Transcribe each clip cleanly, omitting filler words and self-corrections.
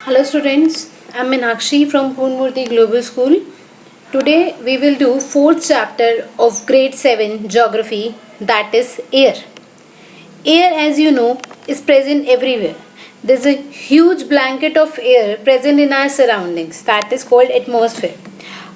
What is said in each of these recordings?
Hello students, I am Meenakshi from Poonmurthy Global School. Today we will do 4th chapter of grade 7 geography, that is air. Air, as you know, is present everywhere. There is a huge blanket of air present in our surroundings, that is called atmosphere.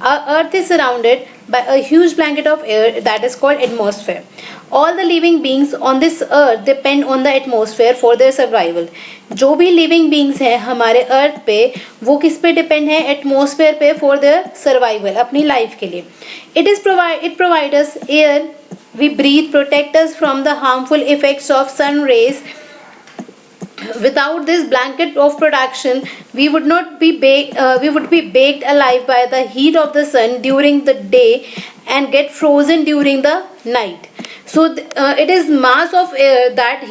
Our earth is surrounded by a huge blanket of air that is called atmosphere. All the living beings on this earth depend on the atmosphere for their survival. जो भी living beings हैं हमारे अर्थ पे वो किस पे depend है? Atmosphere पे फॉर देयर सर्वाइवल, अपनी लाइफ के लिए. It provides us air we breathe, protect us from the harmful effects of sun rays. Without this blanket of protection, we would be baked alive by the heat of the sun during the day and get frozen during the night. So it is mass of air that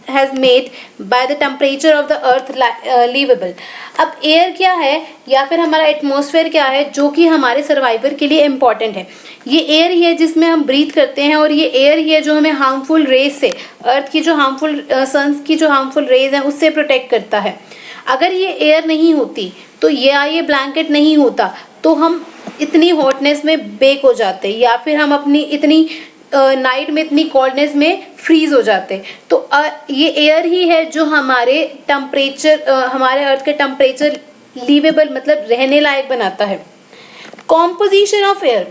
has made by the temperature of the earth livable. अब air क्या है या फिर हमारा atmosphere क्या है जो कि हमारे सर्वाइवल के लिए इम्पॉर्टेंट है? ये एयर ही है जिसमें हम ब्रीथ करते हैं और ये एयर ही है जो हमें हार्मफुल रेज से, अर्थ की जो हार्मफुल सन्स की जो हार्मफुल रेज हैं उससे प्रोटेक्ट करता है. अगर ये एयर नहीं होती तो ये ब्लैंकेट नहीं होता तो हम इतनी हॉटनेस में बेक हो जाते या फिर हम अपनी इतनी नाइट में इतनी कोल्डनेस में फ्रीज हो जाते. तो ये एयर ही है जो हमारे अर्थ के टेम्परेचर लिवेबल मतलब रहने लायक बनाता है. कॉम्पोजिशन ऑफ एयर,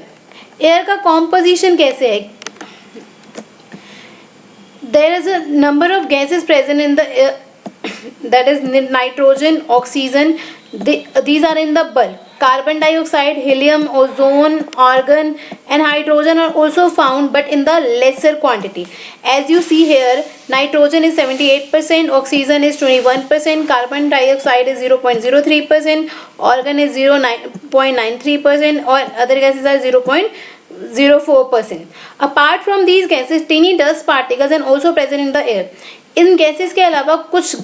एयर का कॉम्पोजिशन कैसे है? There is a number of gases present in the air, that is nitrogen, oxygen, these are in the bulk. Carbon dioxide, helium, ozone, argon and hydrogen are also found but in the lesser quantity. As you see here, nitrogen is 78%, oxygen is 21%, carbon dioxide is 0.03%, argon is 0.93% or other gases are 0.04%. Apart from these gases, tiny dust particles are also present in the air. In gases के अलावा कुछ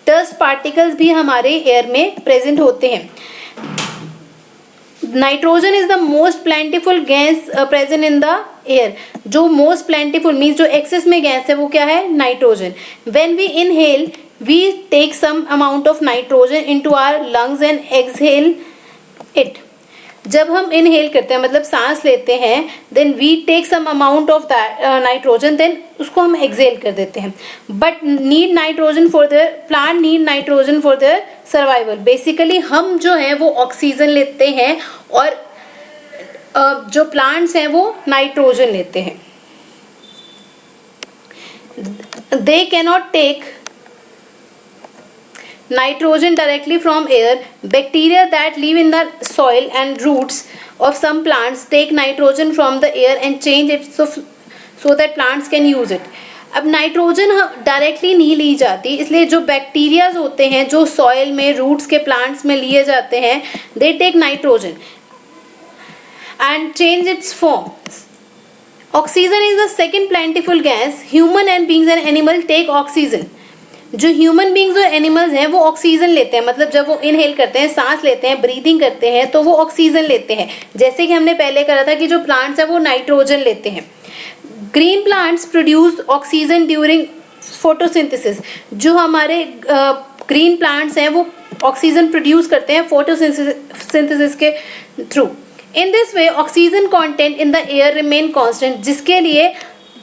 dust particles भी हमारे air में present होते हैं. Nitrogen is the most plentiful gas present in the air. जो most plentiful means जो एक्सेस में गैस है वो क्या है? Nitrogen. When we inhale we take some amount of nitrogen into our lungs and exhale it. जब हम inhale करते हैं मतलब सांस लेते हैं then we take some amount of nitrogen, then उसको हम एक्सहेल कर देते हैं. But need nitrogen for there plant need nitrogen for their survival. Basically हम जो है वो ऑक्सीजन लेते हैं और जो प्लांट्स हैं वो नाइट्रोजन लेते हैं. They cannot take nitrogen directly from air. Bacteria that live in the soil and roots of some plants take nitrogen from the air and change it so that plants can use it. अब nitrogen directly नहीं ली जाती, इसलिए जो bacterias होते हैं जो soil में roots के प्लांट्स में लिए जाते हैं they take nitrogen and change its form. Oxygen is the second plentiful gas. Human and beings and animal take oxygen. जो ह्यूमन बींग्स और एनिमल्स हैं वो ऑक्सीजन लेते हैं, मतलब जब वो इनहेल करते हैं, सांस लेते हैं, ब्रीदिंग करते हैं तो वो ऑक्सीजन लेते हैं. जैसे कि हमने पहले करा था कि जो प्लांट्स हैं वो नाइट्रोजन लेते हैं. Green plants produce oxygen during photosynthesis. जो हमारे ग्रीन प्लांट्स हैं वो ऑक्सीजन प्रोड्यूस करते हैं फोटोसिंथेसिस के through. In this way oxygen content in the air remain constant. जिसके लिए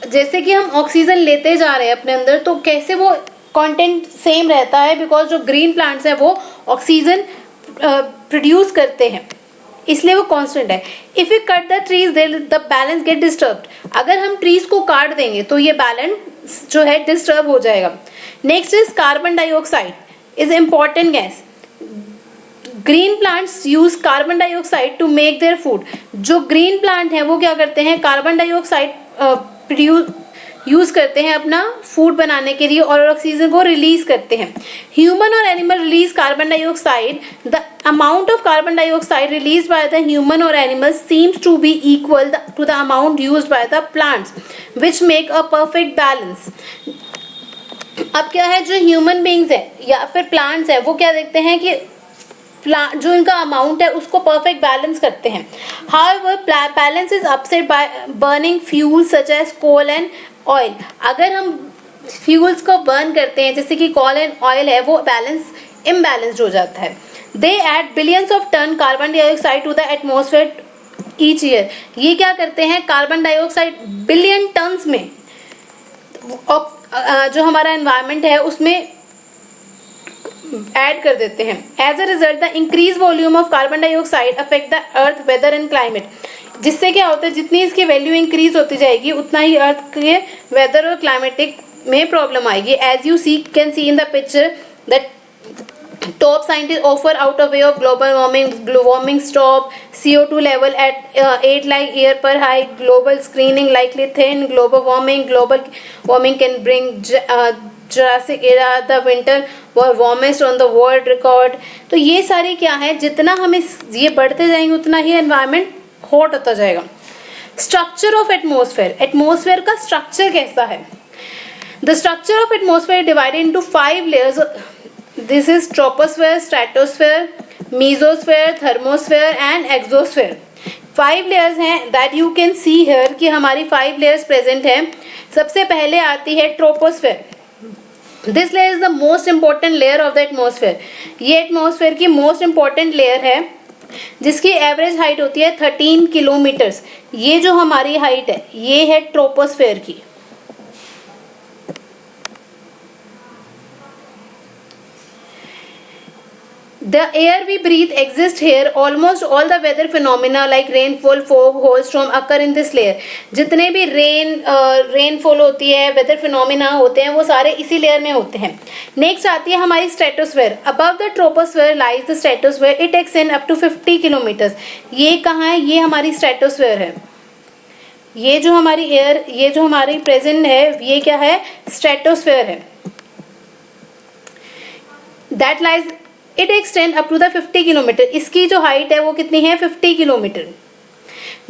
जैसे कि हम ऑक्सीजन लेते जा रहे हैं अपने अंदर तो कैसे वो कंटेंट सेम रहता है बिकॉज जो ग्रीन प्लांट्स हैं वो ऑक्सीजन प्रोड्यूस करते हैं इसलिए वो कांस्टेंट है. If you cut the trees the balance get disturbed. अगर हम ट्रीज को काट देंगे तो ये बैलेंस जो है डिस्टर्ब हो जाएगा. Next is carbon dioxide is important gas. Green plants use carbon dioxide to make their food. जो ग्रीन प्लांट है वो क्या करते हैं? कार्बन डाइऑक्साइड यूज करते हैं अपना फूड बनाने के लिए और ऑक्सीजन को रिलीज करते हैं. ह्यूमन और animal release carbon dioxide. The amount of carbon dioxide release by the human और animal seems to be equal to the amount used by the plants which make a perfect balance. अब क्या है, जो human beings है या फिर plants है वो क्या देखते हैं कि जो इनका अमाउंट है उसको परफेक्ट बैलेंस करते हैं. However balance is upset by burning fuel such as coal and oil. अगर हम फ्यूल्स को बर्न करते हैं जैसे कि कोल एंड ऑयल है वो बैलेंस इम्बैलेंस्ड हो जाता है। They add billions of ton carbon dioxide to the atmosphere each year. ये क्या करते हैं, कार्बन डाइऑक्साइड बिलियन टन्स में जो हमारा एनवायरनमेंट है उसमें ऐड कर देते हैं। As a result the increase volume of carbon dioxide affect the earth weather and climate. जिससे क्या होता है, जितनी इसकी वैल्यू इंक्रीज होती जाएगी उतना ही अर्थ के वेदर और क्लाइमेटिक में प्रॉब्लम आएगी। As you see can see in the picture that top scientists offer out a way of global warming stop CO2 level at 8 like year per high, global screening likely thin, global warming can bring Jurassic era, the winter were warmest on the world record। तो ये सारी क्या है, जितना हम ये बढ़ते जाएंगे उतना ही एनवायरनमेंट हॉट होता जाएगा। स्ट्रक्चर ऑफ एटमॉस्फेयर, एटमॉस्फेयर का स्ट्रक्चर कैसा है? The structure of atmosphere divided into 5 layers. This is troposphere, stratosphere, mesosphere, thermosphere and exosphere। 5 layers हैं that you can see here कि हमारी 5 layers present हैं। सबसे पहले आती है troposphere। This layer is the most important layer of the atmosphere। ये atmosphere की मोस्ट इम्पॉर्टेंट लेयर है जिसकी एवरेज हाइट होती है 13 किलोमीटर्स। ये जो हमारी हाइट है ये है ट्रोपोस्फेयर की। The air we breathe exists here. Almost all the weather phenomena like rainfall, fog, hailstorm occur in this layer। जितने भी रेनफॉल होती है, वेदर फिनोमिना होते हैं, वो सारे इसी लेयर में होते हैं। नेक्स्ट आती है हमारी stratosphere. Above the troposphere lies the stratosphere, it extend up to 50 kilometres. ये कहाँ है? ये हमारी स्ट्रेटोस्फेयर है। ये जो हमारी एयर, ये जो हमारी प्रेजेंट है, ये क्या है? स्ट्रेटोस्फेयर है। That lies it extend up to the 50 kilometre. इसकी जो हाइट है वो कितनी है? 50 kilometre.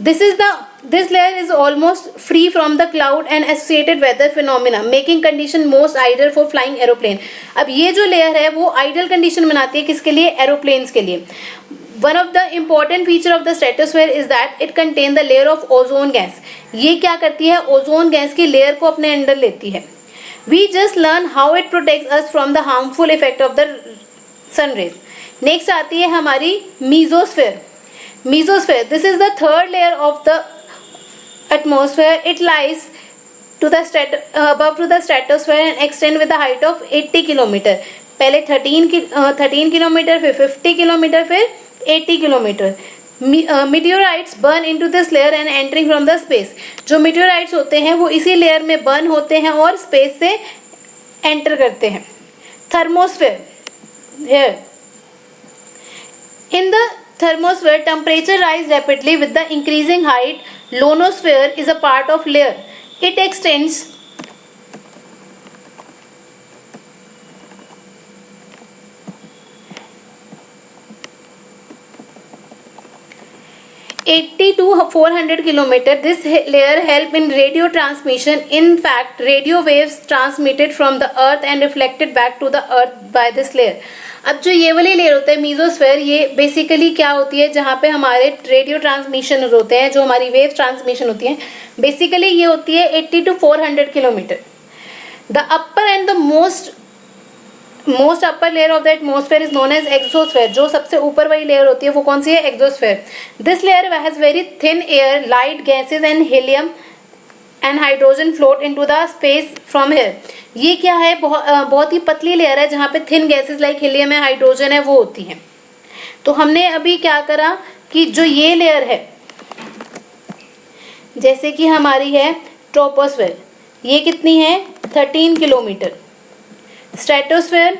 This layer is almost free from the cloud and associated weather phenomena making condition most ideal for flying aeroplane. अब ये जो लेयर है वो आइडियल कंडीशन बनाती है किसके लिए? एरोप्लेन्स के लिए। One of the important feature of the stratosphere is that it contain the layer of ozone gas. ये क्या करती है? ओजोन गैस की लेयर को अपने अंडर लेती है। We just learn how it protects us from the harmful effect of the sun rays. Next आती है हमारी mesosphere. Mesosphere, this is the third layer of the atmosphere. It lies to the above to the stratosphere and extend with the height of 80 kilometre. पहले 13 kilometre, फिर 50 kilometre, फिर 80 kilometre. Meteorites burn into this layer and entering from the space। जो meteorites होते हैं वो इसी layer में burn होते हैं और स्पेस से एंटर करते हैं। Thermosphere, here in the thermosphere temperature rise rapidly with the increasing height। Ionosphere is a part of layer, it extends (80 to 400 kilometer। This layer help in radio transmission। In fact radio waves transmitted from the earth and reflected back to the earth by this layer। अब जो ये वाली layer होता है mesosphere, ये basically क्या होती है? जहाँ पे हमारे रेडियो ट्रांसमिशन होते हैं, जो हमारी वेव ट्रांसमिशन होती है, बेसिकली ये होती है 80 to 400 kilometre. The upper and the most upper layer of the atmosphere is known as exosphere. जो सबसे ऊपर वाली लेयर होती है वो कौन सी है? Exosphere. This layer has very thin air, light gases and helium and hydrogen float into the space from here. ये क्या है? बहुत ही पतली लेयर है जहाँ पे थिन गैसेस लाइक हीलियम है, हाइड्रोजन है, वो होती हैं। तो हमने अभी क्या करा कि जो ये लेयर है, जैसे कि हमारी है ट्रोपोस्फेयर, ये कितनी है? 13 kilometre. Stratosphere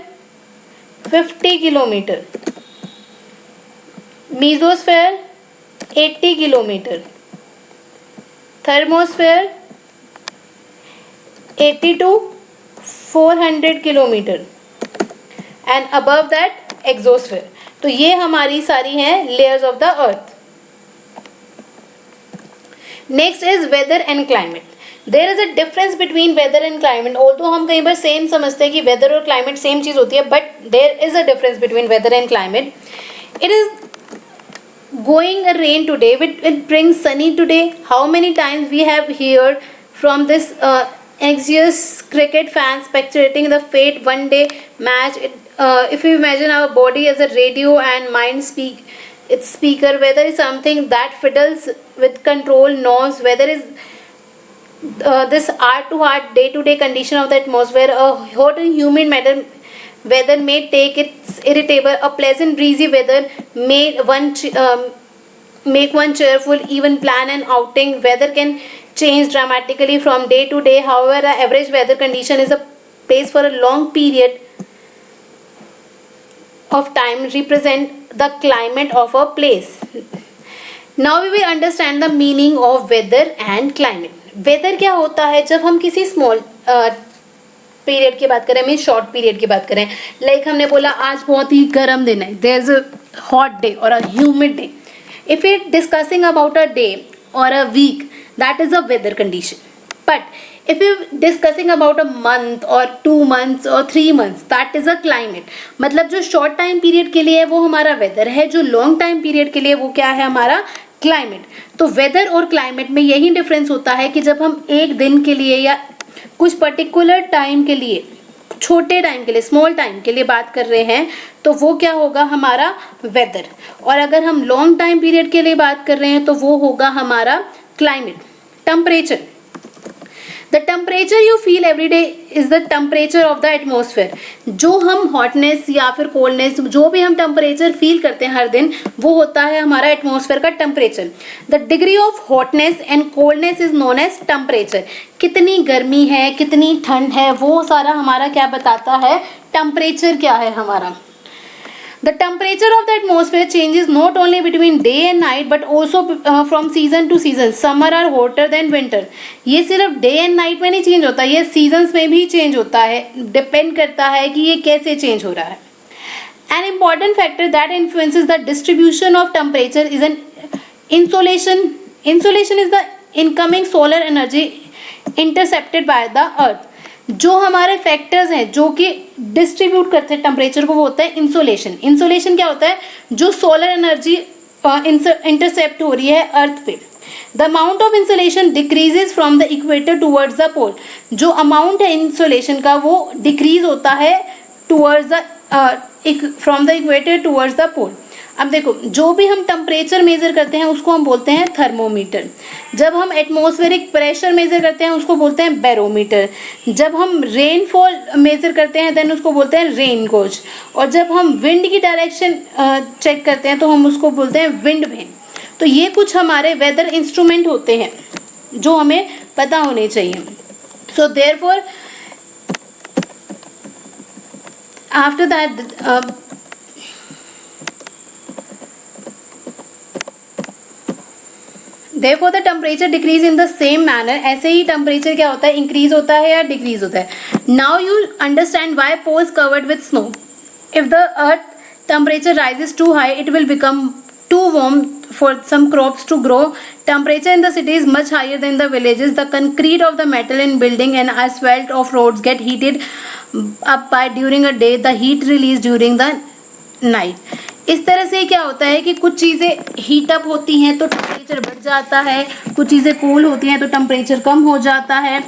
50 kilometre. Mesosphere 80 kilometre. Thermosphere 80 to 400 kilometre and above that exosphere. तो ये हमारी सारी हैं layers of the earth. Next is weather and climate. There is a difference between weather and climate. Although हम कई बार सेम समझते हैं कि वेदर और क्लाइमेट सेम चीज होती है, but there is a difference between weather and climate. It is going a rain today, it brings sunny today। How many times we have heard from this anxious cricket fans speculating the fate one day match if you imagine our body as a radio and mind speak its speaker, weather is something that fiddles with control norms, whether is this art to art day to day condition of the atmosphere. A hot and humid weather may take its irritable, a pleasant breezy weather may make one cheerful, even plan an outing. Weather can change dramatically from day to day. However, the average weather condition is a place for a long period of time represent the climate of a place. Now we will understand the meaning of weather and climate. Weather क्या होता है? जब हम किसी small period की बात करें, mean short period की बात करें, लाइक हमने बोला आज बहुत ही गर्म दिन है, there is a hot day और a humid day. If you discussing about a day or a week, that is a weather condition. But if you discussing about a month or 2 months or 3 months, that is a climate. मतलब जो short time period के लिए है वो हमारा weather है, जो long time period के लिए वो क्या है? हमारा climate. तो weather और climate में यही difference होता है कि जब हम एक दिन के लिए या कुछ particular time के लिए, छोटे टाइम के लिए, स्मॉल टाइम के लिए बात कर रहे हैं, तो वो क्या होगा? हमारा वेदर. और अगर हम लॉन्ग टाइम पीरियड के लिए बात कर रहे हैं तो वो होगा हमारा climate. Temperature. The temperature you feel every day is the temperature of the atmosphere. जो हम हॉटनेस या फिर कोल्डनेस, जो भी हम टेम्परेचर फील करते हैं हर दिन, वो होता है हमारा एटमोसफेयर का temperature. The degree of hotness and coldness is known as temperature. कितनी गर्मी है, कितनी ठंड है, वो सारा हमारा क्या बताता है? टेम्परेचर क्या है हमारा. The temperature of the atmosphere changes not only between day and night but also from season to season. Summer are hotter than winter. ये सिर्फ day and night में नहीं change होता, ये seasons में भी change होता है. Depend करता है कि ये कैसे change हो रहा है. An important factor that influences the distribution of temperature is an insolation. Insolation is the incoming solar energy intercepted by the earth. जो हमारे फैक्टर्स हैं जो कि डिस्ट्रीब्यूट करते हैं टेम्परेचर को, वो होता है इंसोलेशन. इंसोलेशन क्या होता है? जो सोलर एनर्जी इंटरसेप्ट हो रही है अर्थ पे. The amount of insolation decreases from the equator towards the pole. जो अमाउंट है इंसोलेशन का वो डिक्रीज होता है towards the from the equator towards the pole. अब देखो, जो भी हम टेम्परेचर मेजर करते हैं उसको हम बोलते हैं थर्मोमीटर. जब हम एटमॉस्फेरिक प्रेशर मेजर करते हैं उसको बोलते हैं बैरोमीटर. जब हम रेनफॉल मेजर करते हैं देन उसको बोलते हैं रेन गॉज. और जब हम विंड की डायरेक्शन चेक करते हैं तो हम उसको बोलते हैं विंड वेन. तो ये कुछ हमारे वेदर इंस्ट्रूमेंट होते हैं जो हमें पता होने चाहिए. So therefore after that Therefore the temperature decrease in the same manner. ऐसे ही temperature क्या होता है? increase होता है या decrease होता है. Now you understand why poles covered with snow. If the earth temperature rises too high, it will become too warm for some crops to grow. Temperature in the city is much higher than the villages. The concrete of the metal in building and asphalt of roads get heated up by during a day. The heat released during the night. इस तरह से क्या होता है कि कुछ चीज़ें heat up होती हैं तो टेम्परेचर बढ़ जाता है, कुछ चीज़ें कूल होती हैं तो टेम्परेचर कम हो जाता है.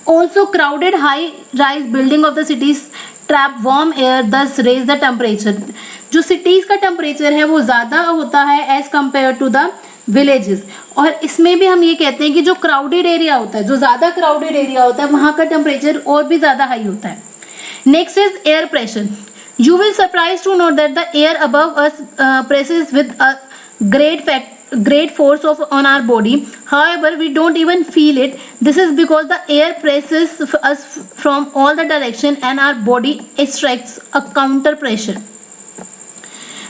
Also crowded high rise building of the cities trap warm air thus raise the temperature. जो सिटीज़ का टेम्परेचर है वो ज़्यादा होता है as compare to the villages. और इसमें भी हम ये कहते हैं कि जो क्राउडेड एरिया होता है, जो ज़्यादा क्राउडेड एरिया होता है, वहाँ का टेम्परेचर और भी ज़्यादा हाई होता है. Next is air pressure. You will surprised to note that the air above us presses with a great force on our body. However, we don't even feel it. This is because the air presses us from all the direction and our body extracts a counter pressure.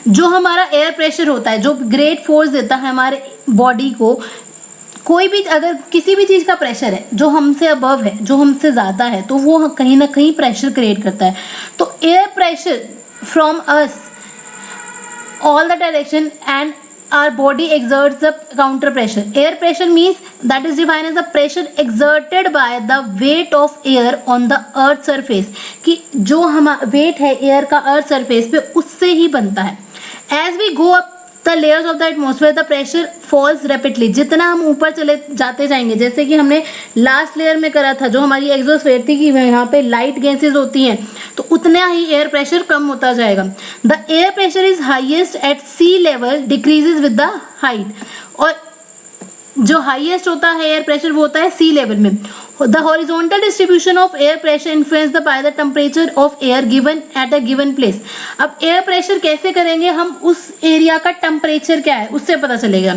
जो हमारा air pressure होता है, जो great force देता है हमारे body को, कोई भी अगर किसी भी चीज़ का प्रेशर है जो हमसे अबव है, जो हमसे ज़्यादा है, तो वो कहीं ना कहीं प्रेशर क्रिएट करता है. तो air pressure from us all the direction and our body exerts the counter pressure. Air pressure means that is defined as the pressure exerted by the weight of air on the earth surface. कि जो हमारा wait है air का अर्थ surface पे, उससे ही बनता है. As we go up the layers of the atmosphere the pressure falls rapidly. जितना हम ऊपर चले जाते जाएंगे, जैसे कि हमने लास्ट लेयर में करा था जो हमारी एग्जोस्फेयर थी कि यहाँ पे लाइट गैसेज होती हैं, तो उतना ही एयर प्रेशर कम होता जाएगा। The air pressure is highest at sea level, decreases with the height. और जो हाईएस्ट होता है एयर प्रेशर वो होता है सी लेवल में। The horizontal distribution of air pressure influenced by the temperature of air given at a given place. अब air pressure कैसे करेंगे हम, उस एरिया का टेम्परेचर क्या है उससे पता चलेगा।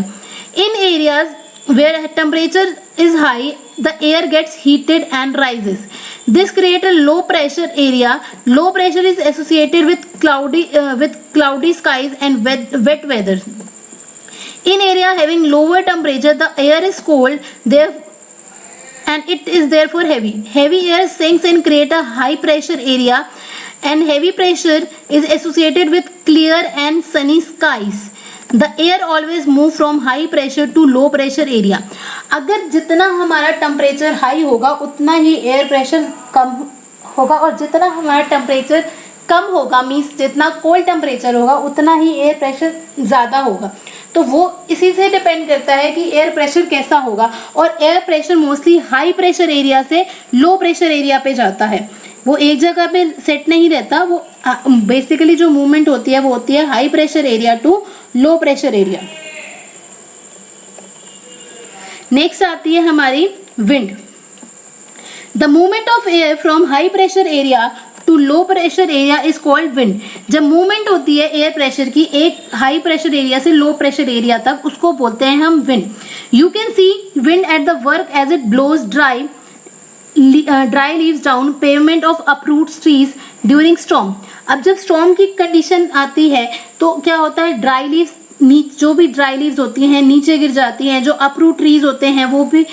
In areas where temperature is high the air gets heated and rises, this create a low pressure area. Low pressure is associated with cloudy skies and wet weather. In area having lower temperature, the air is cold there and it is therefore heavy. Heavy air sinks and create a high pressure area, and heavy pressure is associated with clear and sunny skies. The air always move from high pressure to low pressure area. अगर जितना हमारा temperature high होगा उतना ही air pressure कम होगा, और जितना हमारा temperature कम होगा मीन्स जितना कोल्ड टेम्परेचर होगा उतना ही एयर प्रेशर ज़्यादा होगा। तो वो इसी से डिपेंड करता है कि एयर प्रेशर कैसा होगा। और air pressure mostly high pressure area से लो प्रेशर एरिया पे जाता है, वो एक जगह पे सेट नहीं रहता। वो बेसिकली जो मूवमेंट होती है वो होती है high pressure area to low pressure area. Next आती है हमारी wind. The movement of air from high pressure area to low pressure area is called wind. जब मूवमेंट होती है एयर प्रेशर की एक हाई प्रेशर एरिया से लो प्रेशर एरिया तक, उसको बोलते हैं हम wind. You can see wind at the work as it blows dry leaves down pavement of uproot trees during storm. अब जब स्टॉर्म की कंडीशन आती है तो क्या होता है, ड्राई लीव्स जो भी ड्राई लीव्स होती हैं नीचे गिर जाती हैं, जो अपरूट ट्रीज होते हैं वो भी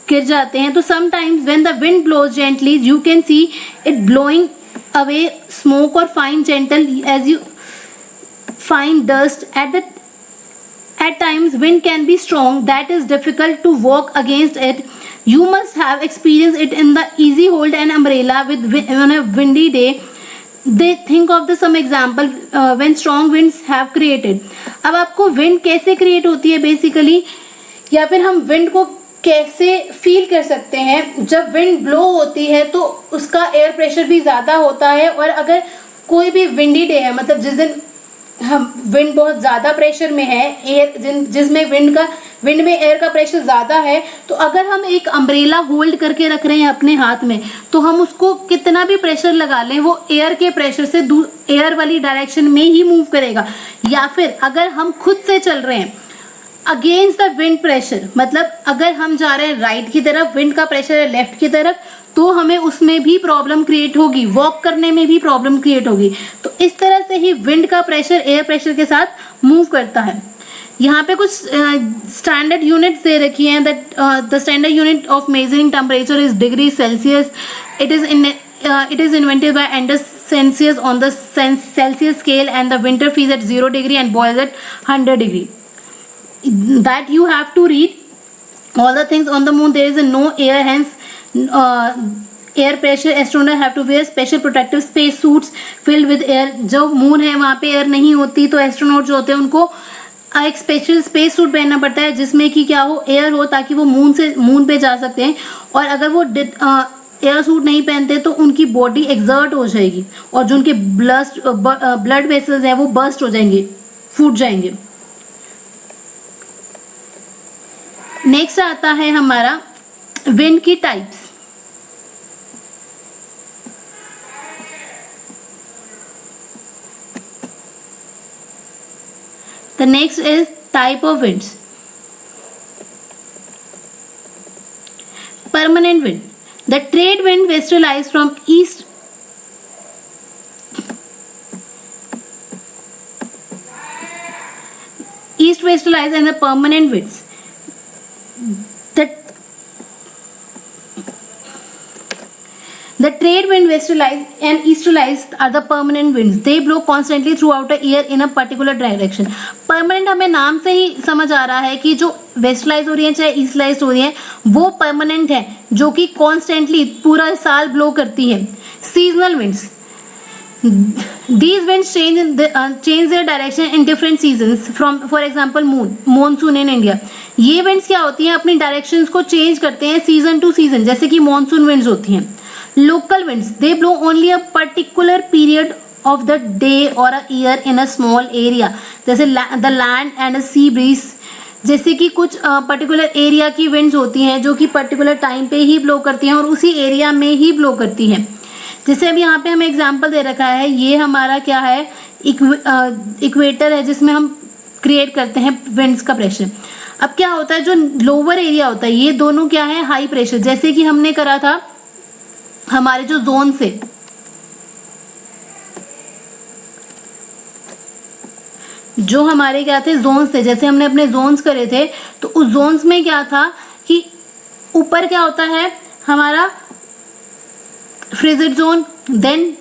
गिर जाते हैं। तो sometimes when the wind blows gently you can see it blowing away smoke और fine gentle as you fine dust at times wind can be strong that is difficult to walk against it. You must have experienced it in the easy hold an umbrella on a windy day. They think of some example when strong winds have created. अब आपको wind कैसे create होती है basically, या फिर हम wind को कैसे फील कर सकते हैं। जब विंड ब्लो होती है तो उसका एयर प्रेशर भी ज़्यादा होता है, और अगर कोई भी विंडी डे है, मतलब जिस दिन हम विंड बहुत ज़्यादा प्रेशर में है, एयर जिसमें विंड में एयर का प्रेशर ज़्यादा है, तो अगर हम एक अम्ब्रेला होल्ड करके रख रहे हैं अपने हाथ में, तो हम उसको कितना भी प्रेशर लगा लें वो एयर के प्रेशर से एयर वाली डायरेक्शन में ही मूव करेगा। या फिर अगर हम खुद से चल रहे हैं अगेंस्ट द विंड प्रेशर, मतलब अगर हम जा रहे हैं राइट की तरफ, विंड का प्रेशर है लेफ्ट की तरफ, तो हमें उसमें भी प्रॉब्लम क्रिएट होगी, वॉक करने में भी प्रॉब्लम क्रिएट होगी। तो इस तरह से ही विंड का प्रेशर एयर प्रेशर के साथ मूव करता है। यहाँ पे कुछ स्टैंडर्ड यूनिट्स दे रखी हैं। That the standard unit of measuring temperature is degree Celsius. it is invented by Anders Celsius on the Celsius scale, and the winter freeze at 0 degree and boils at 100 degree. That you have to read all the things. On the moon there is no air, hence air pressure. Astronauts have to wear special protective space suits filled with air. जो moon है वहाँ पे air नहीं होती, तो astronaut जो होते हैं उनको एक स्पेशल स्पेस सूट पहनना पड़ता है जिसमें कि क्या हो, एयर हो, ताकि वो मून पे जा सकते हैं। और अगर वो एयर सूट नहीं पहनते तो उनकी बॉडी एक्सर्ट हो जाएगी, और जो उनके ब्लड वेसल्स हैं वो बर्स्ट हो जाएंगे, फूट जाएंगे। नेक्स्ट आता है हमारा विंड की types. The next is type of winds. Permanent wind. The trade wind westerlies from east westerlies and the permanent winds. The trade wind westerlies and easterlies are the permanent winds. They blow constantly throughout a year in a particular direction. Permanent हमें नाम से ही समझ आ रहा है कि जो वेस्टलाइज हो रही है चाहे ईस्टलाइज हो रही है वो परमानेंट है, जो कि कॉन्स्टेंटली पूरा साल ब्लो करती है। Seasonal winds, These winds change their direction in different seasons. From for example monsoon in India. ये winds क्या होती हैं, अपनी directions को change करते हैं season to season, जैसे कि monsoon winds होती हैं. Local winds, they blow only a particular period of the day or a year in a small area. जैसे the land and a sea breeze, जैसे कि कुछ पर्टिकुलर एरिया की winds होती हैं जो कि पर्टिकुलर टाइम पे ही ब्लो करती हैं और उसी एरिया में ही ब्लो करती हैं. जैसे अब यहाँ पे हमें एग्जांपल दे रखा है, ये हमारा क्या है, इक्वेटर है जिसमें हम क्रिएट करते हैं विंड्स का प्रेशर. अब क्या होता है, जो लोअर एरिया होता है ये दोनों क्या है, हाई प्रेशर. जैसे कि हमने करा था हमारे जो जोन से, जो हमारे क्या थे जोन्स थे, जैसे हमने अपने जोन्स करे थे तो उस जोन्स में क्या था कि ऊपर क्या होता है हमारा frigid zone, then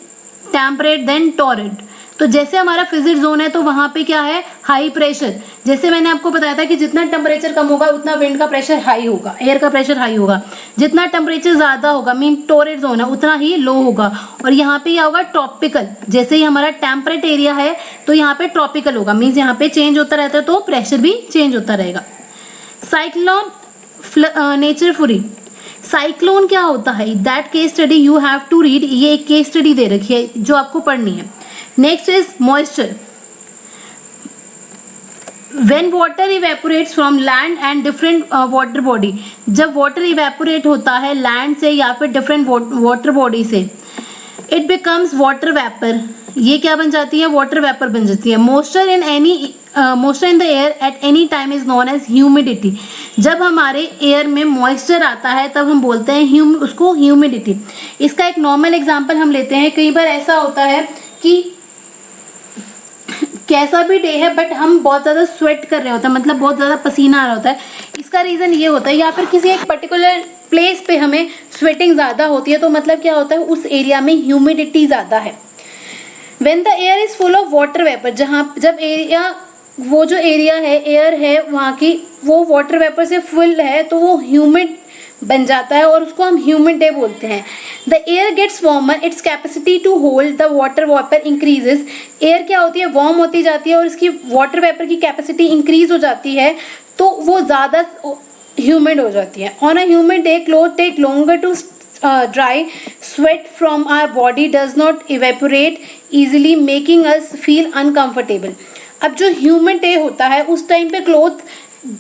temperate, then torrent. तो जैसे हमारा फ्रिजिड जोन है तो वहां पे क्या है, हाई प्रेशर. जैसे मैंने आपको बताया था कि जितना टेम्परेचर कम होगा उतना विंड का प्रेशर हाई होगा, एयर का प्रेशर हाई होगा. जितना टेम्परेचर ज्यादा होगा मीन टॉरेंट जोन है उतना ही लो होगा. और यहाँ पे क्या होगा, ट्रॉपिकल. जैसे ही हमारा टेम्परेट एरिया है तो यहाँ पे ट्रॉपिकल होगा, मीन्स यहाँ पे चेंज होता रहता है तो प्रेशर भी चेंज होता रहेगा. Cyclone nature फुरी. साइक्लोन क्या होता है, that case study you have to read. ये एक केस स्टडी दे रखी है जो आपको पढ़नी है. Next is moisture. When water evaporates from land and different water body, जब water evaporate होता है land से या फिर different water body से, it becomes water vapor. ये क्या बन जाती है, water vapor बन जाती है. Moisture in the air at any time is known as humidity. जब हमारे air में moisture आता है तब हम बोलते हैं उसको humidity. इसका एक normal example हम लेते हैं. कई बार ऐसा होता है कि कैसा भी डे है बट हम बहुत ज़्यादा स्वेट कर रहे होते हैं, मतलब बहुत ज़्यादा पसीना आ रहा होता है. इसका रीज़न ये होता है, या फिर किसी एक पर्टिकुलर प्लेस पे हमें स्वेटिंग ज़्यादा होती है तो मतलब क्या होता है, उस एरिया में ह्यूमिडिटी ज़्यादा है. When the air is full of water vapour, जब एरिया, वो जो एरिया है, एयर है वहाँ की, वो वाटर वेपर से फुल है तो वो ह्यूमिड बन जाता है और उसको हम ह्यूमिड डे बोलते हैं. The air gets warmer, its capacity to hold the water vapour increases. Air क्या होती है, वार्म होती जाती है और इसकी वाटर वेपर की कैपेसिटी इंक्रीज हो जाती है तो वो ज़्यादा ह्यूमिड हो जाती है. On a humid day cloth take longer to dry, sweat from our body does not evaporate easily making us feel uncomfortable. अब जो ह्यूमिड डे होता है उस टाइम पे क्लोथ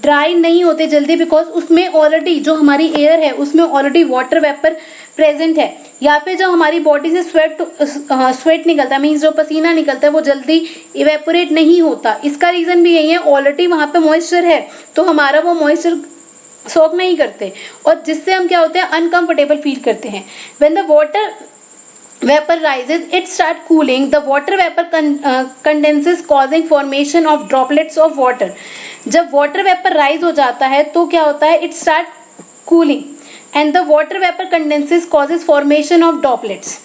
ड्राई नहीं होते जल्दी, बिकॉज उसमें ऑलरेडी जो हमारी एयर है उसमें ऑलरेडी वाटर वेपर प्रेजेंट है. या फिर जो हमारी बॉडी से स्वेट निकलता है, मीन्स जो पसीना निकलता है वो जल्दी इवेपोरेट नहीं होता. इसका रीजन भी यही है, ऑलरेडी वहां पे मॉइस्चर है तो हमारा वो मॉइस्चर सोक नहीं करते और जिससे हम क्या होते हैं, अनकंफर्टेबल फील करते हैं. When the water vapor rises, it start cooling. The water vapor condenses, causing formation of droplets of water. जब water vapor rise हो जाता है तो क्या होता है, it start cooling and the water vapor condenses, causes formation of droplets.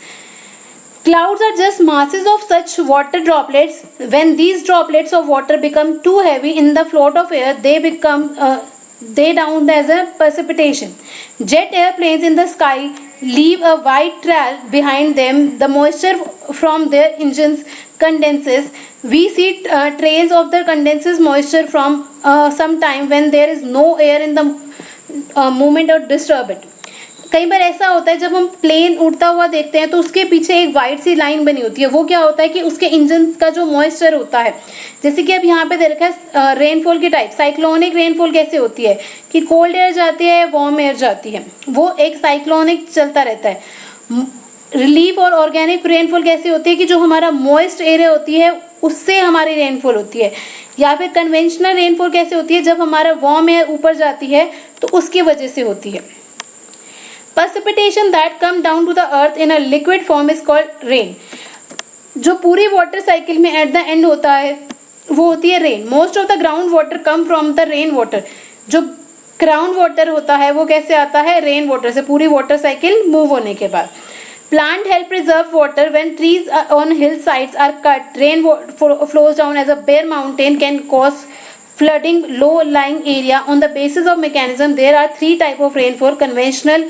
Clouds are just masses of such water droplets. When these droplets of water become too heavy in the float of air, they down as a precipitation. Jet airplanes in the sky leave a white trail behind them. The moisture from their engines condenses. We see trails of the condenses moisture from some time when there is no air in the movement or disturb it. कई बार ऐसा होता है जब हम plane उड़ता हुआ देखते हैं तो उसके पीछे एक वाइट सी लाइन बनी होती है. वो क्या होता है कि उसके इंजन का जो मॉइस्चर होता है, जैसे कि अब यहाँ पे दे रखा है रेनफॉल की टाइप. साइक्लोनिक रेनफॉल कैसे होती है कि कोल्ड एयर जाती है, वार्म एयर जाती है, वो एक साइक्लोनिक चलता रहता है. रिलीफ और ऑर्गेनिक रेनफॉल कैसे होती है कि जो हमारा मॉइस्ट एरिया होती है उससे हमारी रेनफॉल होती है. या फिर कन्वेंशनल रेनफॉल कैसे होती है, जब हमारा वार्म एयर ऊपर जाती है तो उसकी वजह से होती है. Precipitation that come down to the earth in a liquid form is called rain. जो पूरी वाटर साइकिल में एट द एंड होता है वो होती है rain. Most of the ground water come from the rain water. जो ग्राउंड वाटर होता है वो कैसे आता है, रेन वाटर से, पूरी वाटर साइकिल मूव होने के बाद. Plant help preserve water. When trees on hillsides are cut, rain flows down as a bare mountain can cause flooding low-lying area. On the basis of mechanism, there are three types of rainfall: conventional,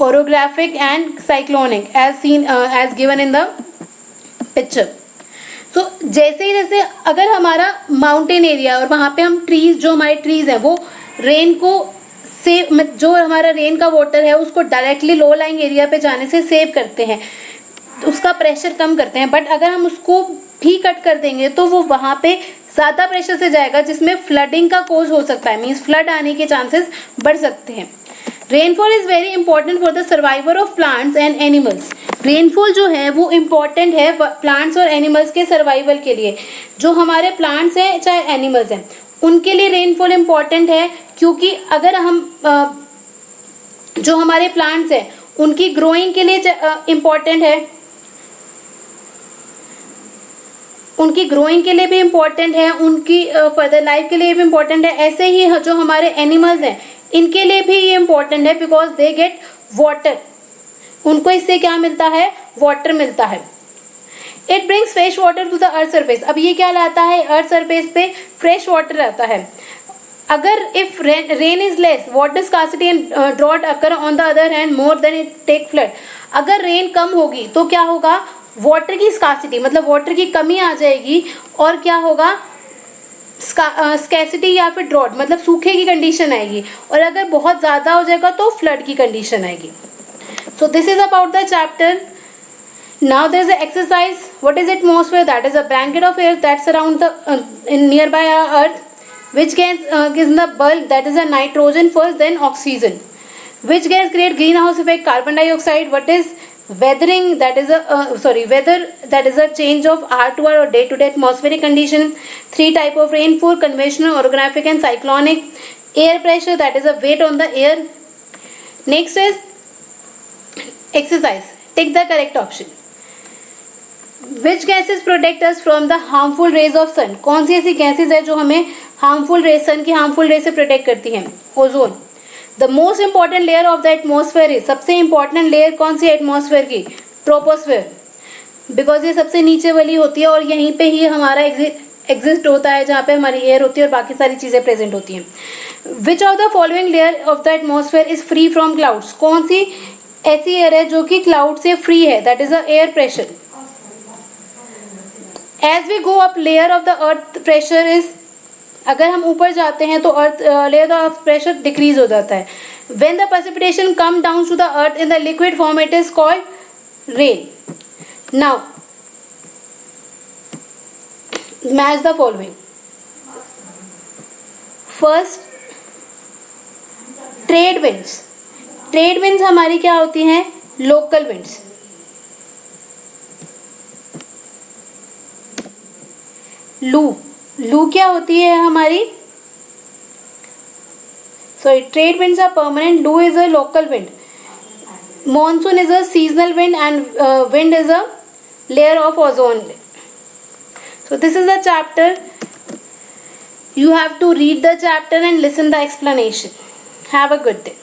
orographic and cyclonic, as given in the picture. तो जैसे अगर हमारा mountain area और वहाँ पे हम trees, जो हमारे ट्रीज हैं वो रेन को सेव, जो हमारा रेन का वाटर है उसको डायरेक्टली लो लाइंग एरिया पे जाने से सेव करते हैं, उसका प्रेशर कम करते हैं। बट अगर हम उसको भी कट कर देंगे तो वो वहाँ पे ज़्यादा प्रेशर से जाएगा, जिसमें फ्लडिंग का कोज हो सकता है, मीन्स फ्लड आने के चांसेस बढ़ सकते हैं। Rainfall is very important for the survival of plants and animals. Rainfall जो है वो इम्पॉर्टेंट है प्लांट्स और एनिमल्स के सर्वाइवल के लिए। जो हमारे प्लांट्स हैं चाहे एनिमल्स हैं उनके लिए रेनफॉल इम्पॉर्टेंट है, क्योंकि अगर हम जो हमारे प्लांट्स हैं उनकी ग्रोइंग के लिए इम्पॉर्टेंट है, उनकी ग्रोइंग के लिए भी इम्पॉर्टेंट है, उनकी फर्दर लाइफ के लिए भी इम्पॉर्टेंट है। ऐसे ही जो हमारे एनिमल्स हैं इनके लिए भी ये इम्पॉर्टेंट है, बिकॉज दे गेट वाटर, उनको इससे क्या मिलता है, वाटर मिलता है। It brings fresh water to the earth surface. अब ये क्या लाता है, अर्थ सरफेस पे फ्रेश वाटर आता है। अगर if rain is less, water scarcity and drought occur on the other hand more than it take flood. अगर रेन कम होगी तो क्या होगा, वाटर की स्कार्सिटी मतलब वाटर की कमी आ जाएगी, और क्या होगा, स्कैसिटी या फिर ड्रॉट मतलब सूखे की कंडीशन आएगी, और अगर बहुत ज़्यादा हो जाएगा तो फ्लड की कंडीशन आएगी। सो this is about the chapter. Now there is an exercise. What is atmosphere? That is a blanket of air that surround the in nearby our Earth. Which gas is in the bulb? That is a nitrogen first, then oxygen. Which gas create greenhouse effect? Carbon dioxide. What is weathering? That is a weather. That is a change of hour to hour or day to day atmospheric condition. 3 type of rainfall: conventional, orographic, and cyclonic. Air pressure. That is a weight on the air. Next is exercise. Take the correct option. Which gases protect us from the harmful rays of sun? कौन सी ऐसी gases है जो हमें harmful रे, सन की harmful रे से protect करती हैं? Ozone. The most important layer of the atmosphere is, सबसे इंपॉर्टेंट लेयर कौन सी एटमोसफेयर की? ट्रोपोस्फेयर, बिकॉज ये सबसे नीचे वाली होती है और यहीं पे ही हमारा एग्जिस्ट होता है, जहाँ पे हमारी एयर होती है और बाकी सारी चीजें प्रेजेंट होती हैं. Which of the following layer of the atmosphere is free from clouds? कौन सी ऐसी एयर है जो कि क्लाउड से फ्री है? That is the air pressure. As we go up, layer of the earth pressure is, अगर हम ऊपर जाते हैं तो अर्थ लेयर ऑफ प्रेशर डिक्रीज हो जाता है. When the precipitation come down to the earth in the liquid form, it is called rain. Now match the following. First, trade winds. Trade winds हमारी क्या होती हैं? Local winds. लू क्या होती है हमारी? Sorry, trade winds are permanent, लू is a local wind. Monsoon is a seasonal wind and wind is a layer of ozone. So this is the chapter. You have to read the chapter and listen the explanation. Have a good day.